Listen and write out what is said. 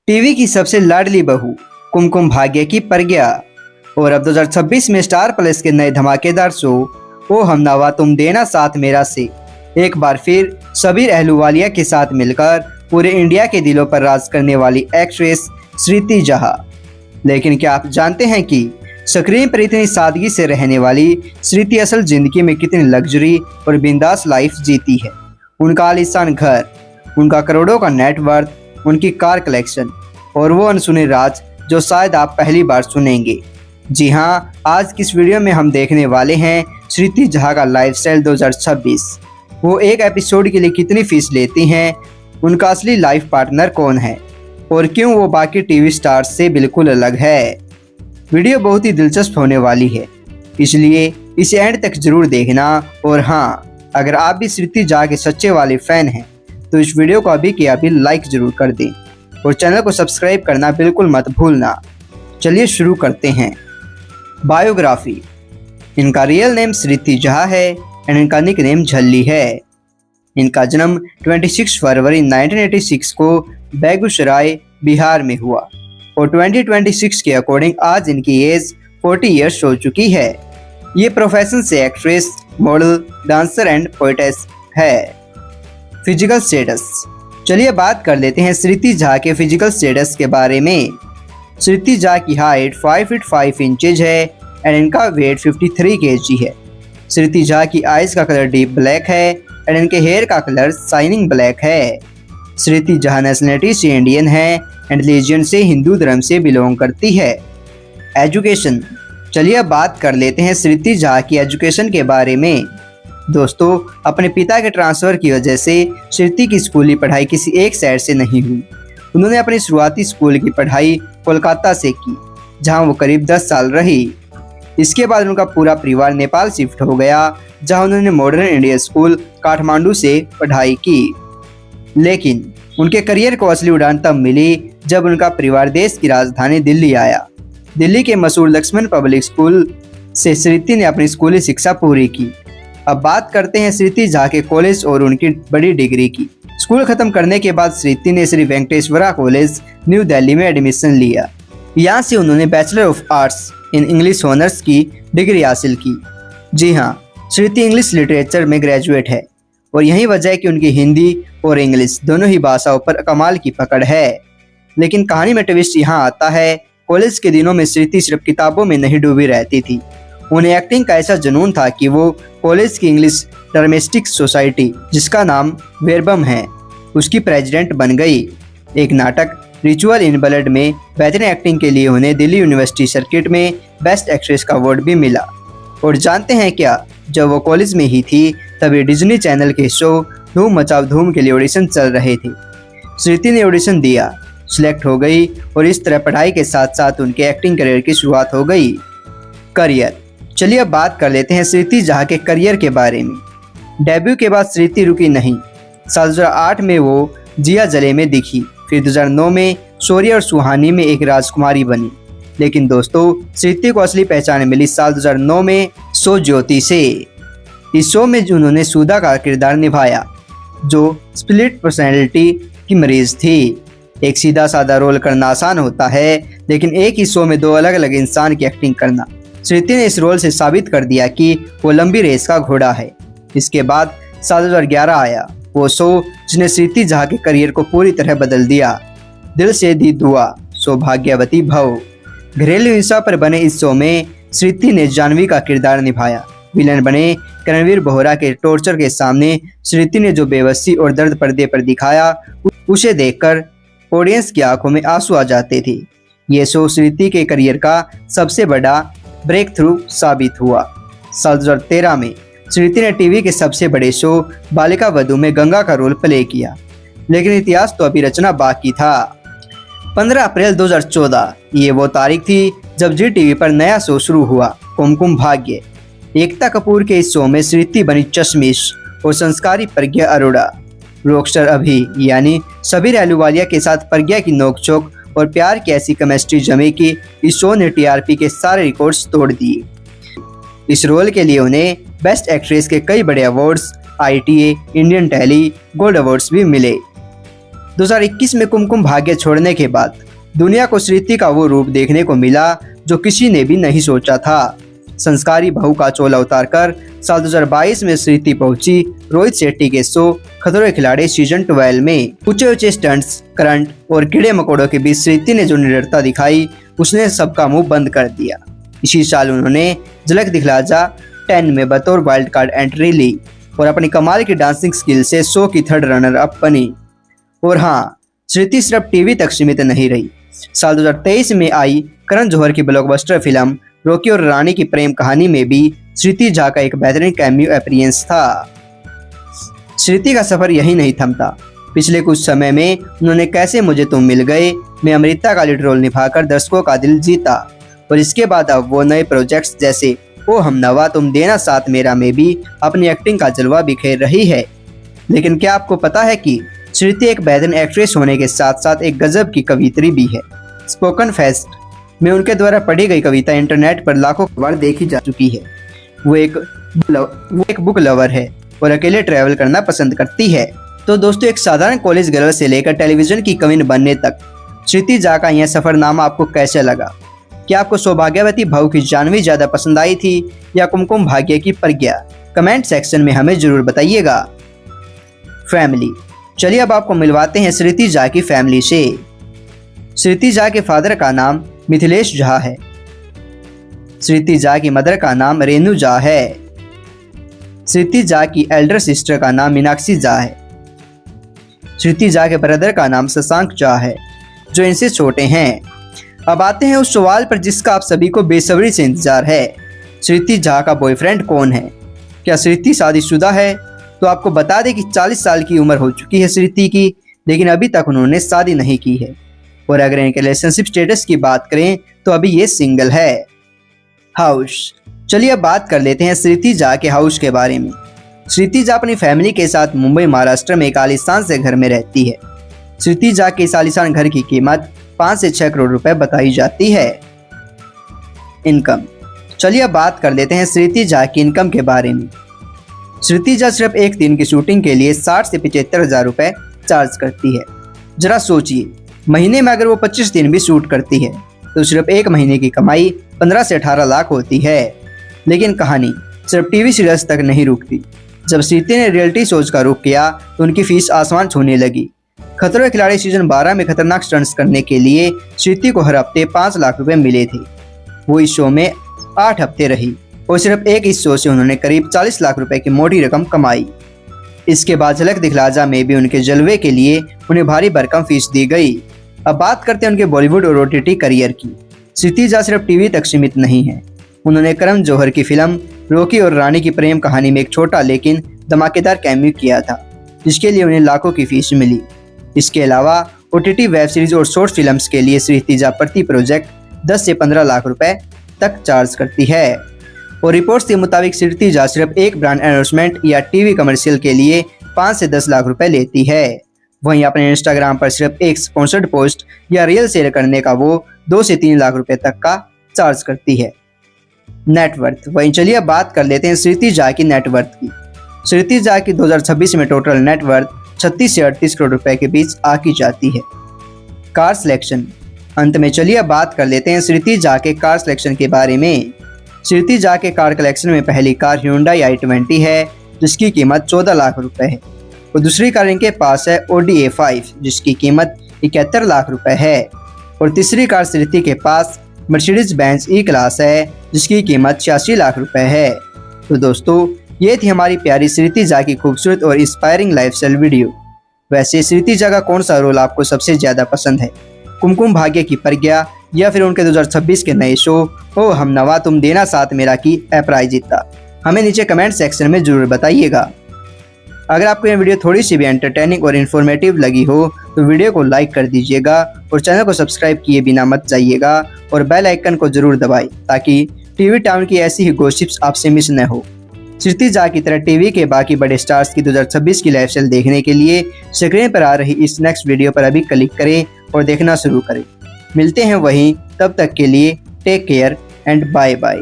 TV की सबसे लाडली बहू कुमकुम भाग्य की प्रज्ञा। और अब 2026 में स्टार प्लस के नए धमाकेदार शो ओ हमनवा तुम देना साथ मेरा से एक बार फिर सबीर अहलूवालिया के साथ मिलकर पूरे इंडिया के दिलों पर राज करने वाली एक्ट्रेस श्रुति जहा। लेकिन क्या आप जानते हैं कि स्क्रीन पर इतनी सादगी से रहने वाली श्रुति असल जिंदगी में कितनी लग्जरी और बिंदास लाइफ जीती है। उनका आलीशान घर, उनका करोड़ों का नेटवर्थ, उनकी कार कलेक्शन और वो अनसुने राज जो शायद आप पहली बार सुनेंगे। जी हाँ, आज की इस वीडियो में हम देखने वाले हैं श्रुति जहा का लाइफस्टाइल 2026। वो एक एपिसोड के लिए कितनी फीस लेती हैं, उनका असली लाइफ पार्टनर कौन है और क्यों वो बाकी टीवी स्टार्स से बिल्कुल अलग है। वीडियो बहुत ही दिलचस्प होने वाली है, इसलिए इसे एंड तक जरूर देखना। और हाँ, अगर आप भी श्रुति जहा के सच्चे वाले फैन हैं तो इस वीडियो को अभी के अभी लाइक जरूर कर दें और चैनल को सब्सक्राइब करना बिल्कुल मत भूलना। चलिए शुरू करते हैं। बायोग्राफी। इनका रियल नेम श्रुति जहा है एंड इनका निक नेम झल्ली है। इनका जन्म 26 फरवरी 1986 को बेगूसराय बिहार में हुआ और 2026 के अकॉर्डिंग आज इनकी एज 40 ईयर्स हो चुकी है। ये प्रोफेशन से actress, model, dancer and poetess है। Physical status. चलिए बात कर लेते हैं श्रुति जहा के फिजिकल स्टेटस के बारे में। श्रुति जहा की हाइट 5 फीट 5 इंचेज है एंड इनका वेट 53 kg है। श्रुति जहा की आइज का कलर डीप ब्लैक है एंड इनके हेयर का कलर शाइनिंग ब्लैक है। श्रुति जहा नेशनलिटी से इंडियन है एंड रिलीजन से हिंदू धर्म से बिलोंग करती है। एजुकेशन। चलिए अब बात कर लेते हैं श्रुति जहा की एजुकेशन के बारे में। दोस्तों, अपने पिता के ट्रांसफ़र की वजह से श्रुति की स्कूली पढ़ाई किसी एक शहर से नहीं हुई। उन्होंने अपनी शुरुआती स्कूल की पढ़ाई कोलकाता से की, जहां वो करीब 10 साल रही। इसके बाद उनका पूरा परिवार नेपाल शिफ्ट हो गया, जहां उन्होंने मॉडर्न इंडियन स्कूल काठमांडू से पढ़ाई की। लेकिन उनके करियर को असली उड़ान तब मिली जब उनका परिवार देश की राजधानी दिल्ली आया। दिल्ली के मशहूर लक्ष्मण पब्लिक स्कूल से श्रुति ने अपनी स्कूली शिक्षा पूरी की। अब बात करते हैं श्रुति जहा के कॉलेज और उनकी बड़ी डिग्री की। स्कूल खत्म करने के बाद श्रुति ने श्री वेंकटेश्वरा कॉलेज न्यू दिल्ली में एडमिशन लिया। यहाँ से उन्होंने bachelor of arts in English honours की डिग्री हासिल की। जी हाँ, श्रुति इंग्लिश लिटरेचर में ग्रेजुएट है और यही वजह है कि उनकी हिंदी और इंग्लिश दोनों ही भाषाओं पर कमाल की पकड़ है। लेकिन कहानी में ट्विस्ट यहाँ आता है, कॉलेज के दिनों में श्रुति सिर्फ किताबों में नहीं डूबी रहती थी। उन्हें एक्टिंग का ऐसा जुनून था कि वो कॉलेज की इंग्लिश ड्रामेटिक सोसाइटी, जिसका नाम वेरबम है, उसकी प्रेसिडेंट बन गई। एक नाटक रिचुअल इन ब्लड में बेहतरीन एक्टिंग के लिए उन्हें दिल्ली यूनिवर्सिटी सर्किट में बेस्ट एक्ट्रेस का अवार्ड भी मिला। और जानते हैं क्या, जब वो कॉलेज में ही थी तभी डिज्नी चैनल के शो धूम मचाओ धूम के लिए ऑडिशन चल रहे थे। श्रुति ने ऑडिशन दिया, सिलेक्ट हो गई और इस तरह पढ़ाई के साथ साथ उनके एक्टिंग करियर की शुरुआत हो गई। करियर। चलिए अब बात कर लेते हैं श्रुति जहा के करियर के बारे में। डेब्यू के बाद श्रुति रुकी नहीं। साल 2008 में वो जिया जले में दिखी, फिर 2009 में शौर्य और सुहानी में एक राजकुमारी बनी। लेकिन दोस्तों, श्रुति को असली पहचान मिली साल 2009 में शो ज्योति से। इस शो में उन्होंने सुधा का किरदार निभाया, जो स्प्लिट पर्सनैलिटी की मरीज थी। एक सीधा साधा रोल करना आसान होता है, लेकिन एक ही शो में दो अलग अलग इंसान की एक्टिंग करना। श्रुति ने इस रोल से साबित कर दिया कि वो लंबी रेस का घोड़ा है। इसके बाद साल 2011 आया, वो शो जिसने श्रुति जहा के करियर को पूरी तरह बदल दिया। दिल से दी दुआ, सौभाग्यवती भव। घरेलू हिंसा पर बने इस शो में श्रुति ने जानवी का किरदार निभाया। विलन बने करणवीर बोहरा के टॉर्चर के सामने श्रुति ने जो बेबसी और दर्द पर्दे पर दिखाया, उसे देखकर ऑडियंस की आंखों में आंसू आ जाते थे। ये शो श्रुति के करियर का सबसे बड़ा ब्रेक थ्रू साबित हुआ। साल 2013 में श्रुति ने टीवी के सबसे बड़े शो बालिका वधू में गंगा का रोल प्ले किया, लेकिन इतिहास तो अभी रचना बाकी था। 15 अप्रैल 2014 ये वो तारीख थी जब जी टीवी पर नया शो शुरू हुआ, कुमकुम भाग्य। एकता कपूर के इस शो में श्रुति बनी चश्मिश और संस्कारी प्रज्ञा अरोड़ा। रॉकस्टार अभी यानी सबीर अहलूवालिया के साथ प्रज्ञा की नोकझोंक और प्यार की ऐसी केमिस्ट्री जमी कि इस शो ने टीआरपी के सारे रिकॉर्ड्स तोड़ दिए। इस रोल के लिए उन्हें बेस्ट एक्ट्रेस के कई बड़े awards, ITA, Indian Telly, Gold Awards भी मिले। 2021 में कुमकुम भाग्य छोड़ने के बाद दुनिया को श्रुति का वो रूप देखने को मिला जो किसी ने भी नहीं सोचा था। संस्कारी बहू का चोला उतार कर साल 2022 में श्रुति पहुंची रोहित शेट्टी के शो खतरों के खिलाड़ी सीजन 12 में। ऊंचे ऊंचे स्टंट्स, करंट और कीड़े मकोड़ों के बीच श्रुति ने जो निडरता दिखाई उसने सबका मुंह बंद कर दिया। इसी साल उन्होंने झलक दिखला जा 10 में बतौर वाइल्ड कार्ड एंट्री ली और अपनी कमाल की डांसिंग स्किल से शो की 3rd रनर अप बनी। और हाँ, श्रुति सिर्फ टीवी तक सीमित नहीं रही। साल 2023 में आई करण जौहर की ब्लॉकबस्टर फिल्म रॉकी और रानी की प्रेम कहानी में भी श्रुति झा का एक बेहतरीन कैमियो अपीयरेंस था। श्रुति का सफर यही नहीं थमता। पिछले कुछ समय में उन्होंने कैसे मुझे तुम मिल गए में अमृता का लीड रोल निभाकर दर्शकों का दिल जीता और इसके बाद अब वो नए प्रोजेक्ट्स जैसे ओ हमनवा तुम देना साथ मेरा में भी अपनी एक्टिंग का जलवा बिखेर रही है। लेकिन क्या आपको पता है कि श्रुति एक बेहतरीन एक्ट्रेस होने के साथ साथ एक गजब की कवियत्री भी है। स्पोकन फेस्ट में उनके द्वारा पढ़ी गई कविता इंटरनेट पर लाखों बार देखी जा चुकी है। वो एक बुक लवर है और अकेले ट्रैवल करना पसंद करती है। तो दोस्तों, एक साधारण कॉलेज गर्ल से लेकर टेलीविजन की क्वीन बनने तक श्रुति झा का यह सफरनामा आपको कैसा लगा? क्या आपको सौभाग्यवती बहू की जानवी ज्यादा पसंद आई थी या कुमकुम भाग्य की प्रज्ञा? कमेंट सेक्शन में हमें जरूर बताइएगा। फैमिली, चलिए अब आपको मिलवाते हैं श्रुति झा की फैमिली से। श्रुति झा के फादर का नाम मिथिलेश झा है। श्रुति झा की मदर का नाम रेणु झा है। श्रुति झा की एल्डर सिस्टर का नाम मीनाक्षी झा है। श्रुति झा के ब्रदर का नाम शशांक झा है जो इनसे छोटे हैं। अब आते हैं उस सवाल पर जिसका आप सभी को बेसब्री से इंतजार है। श्रुति झा का बॉयफ्रेंड कौन है? क्या श्रुति शादीशुदा है? तो आपको बता दें कि 40 साल की उम्र हो चुकी है श्रुति की, लेकिन अभी तक उन्होंने शादी नहीं की है। और अगर इनके रिलेशनशिप स्टेटस की बात करें तो अभी ये सिंगल है। हाउस, चलिए अब बात कर लेते हैं श्रुति झा के हाउस के बारे में। श्रुति झा अपनी फैमिली के साथ मुंबई महाराष्ट्र में एक आलीशान से घर में रहती है। श्रुति झा के इस आलीशान घर की कीमत 5 से 6 करोड़ रुपए बताई जाती है। इनकम, चलिए अब बात कर लेते हैं श्रुति झा की इनकम के बारे में। श्रुति झा सिर्फ एक दिन की शूटिंग के लिए 60 से 75 हजार रुपए चार्ज करती है। जरा सोचिए, महीने में अगर वो 25 दिन भी शूट करती है तो सिर्फ एक महीने की कमाई 15 से 18 लाख होती है। लेकिन कहानी सिर्फ टीवी सीरियल्स तक नहीं रुकती। जब श्रुति ने रियलिटी शोज का रुख किया तो उनकी फीस आसमान छूने लगी। खतरों के खिलाड़ी सीजन 12 में खतरनाक स्टंट्स करने के लिए श्रुति को हर हफ्ते 5 लाख रुपए मिले थे। वो इस शो में 8 हफ्ते रही और सिर्फ एक इस शो से उन्होंने करीब 40 लाख रुपए की मोटी रकम कमाई। इसके बाद झलक दिखला जा में भी उनके जलवे के लिए उन्हें भारी भरकम फीस दी गई। अब बात करते हैं उनके बॉलीवुड और OTT करियर की। श्रुति झा सिर्फ टीवी तक सीमित नहीं है। उन्होंने करण जौहर की फिल्म रॉकी और रानी की प्रेम कहानी में एक छोटा लेकिन धमाकेदार कैमियो किया था, जिसके लिए उन्हें लाखों की फीस मिली। इसके अलावा OTT वेब सीरीज और शॉर्ट फिल्म्स के लिए श्रुति झा प्रति प्रोजेक्ट 10 से 15 लाख रुपए तक चार्ज करती है। और रिपोर्ट्स के मुताबिक श्रुति झा सिर्फ एक ब्रांड एंडोर्समेंट या टीवी कमर्शियल के लिए 5 से 10 लाख रुपए लेती है। वहीं अपने इंस्टाग्राम पर सिर्फ एक स्पॉन्सर्ड पोस्ट या रील शेयर करने का वो 2 से 3 लाख रुपए तक का चार्ज करती है। नेटवर्थ, वहीं चलिए अब बात कर लेते हैं श्रुति झा की नेटवर्थ की। श्रुति झा की 2026 में टोटल नेटवर्थ 36 से 38 करोड़ रुपए के बीच आकी जाती है। कार सिलेक्शन, अंत में चलिए अब बात कर लेते हैं श्रुति झा के कार सिलेक्शन के बारे में। श्रुति झा के कार कलेक्शन में पहली कार Hyundai i20 है जिसकी कीमत 14 लाख रुपए है और दूसरी कार इनके पास है Audi A5 जिसकी कीमत 71 लाख रुपए है और तीसरी कार श्रुति के पास Mercedes-Benz E-क्लास है जिसकी कीमत 86 लाख रुपए है। तो दोस्तों, ये थी हमारी प्यारी श्रुति झा की खूबसूरत और इंस्पायरिंग लाइफस्टाइल वीडियो। वैसे श्रुति झा का कौन सा रोल आपको सबसे ज्यादा पसंद है? कुमकुम भाग्य की प्रज्ञा या फिर उनके 2026 के नए शो ओ हमनवा तुम देना साथ मेरा की अपराजिता? हमें नीचे कमेंट सेक्शन में जरूर बताइएगा। अगर आपको यह वीडियो थोड़ी सी भी एंटरटेनिंग और इन्फॉर्मेटिव लगी हो तो वीडियो को लाइक कर दीजिएगा और चैनल को सब्सक्राइब किए बिना मत जाइएगा और बेल आइकन को जरूर दबाएं ताकि टीवी टाउन की ऐसी ही गॉसिप्स आपसे मिस न हो। श्रुति झा की तरह टीवी के बाकी बड़े स्टार्स की 2026 की लाइफस्टाइल देखने के लिए स्क्रीन पर आ रही इस नेक्स्ट वीडियो पर अभी क्लिक करें और देखना शुरू करें। मिलते हैं वहीं, तब तक के लिए take care and bye bye.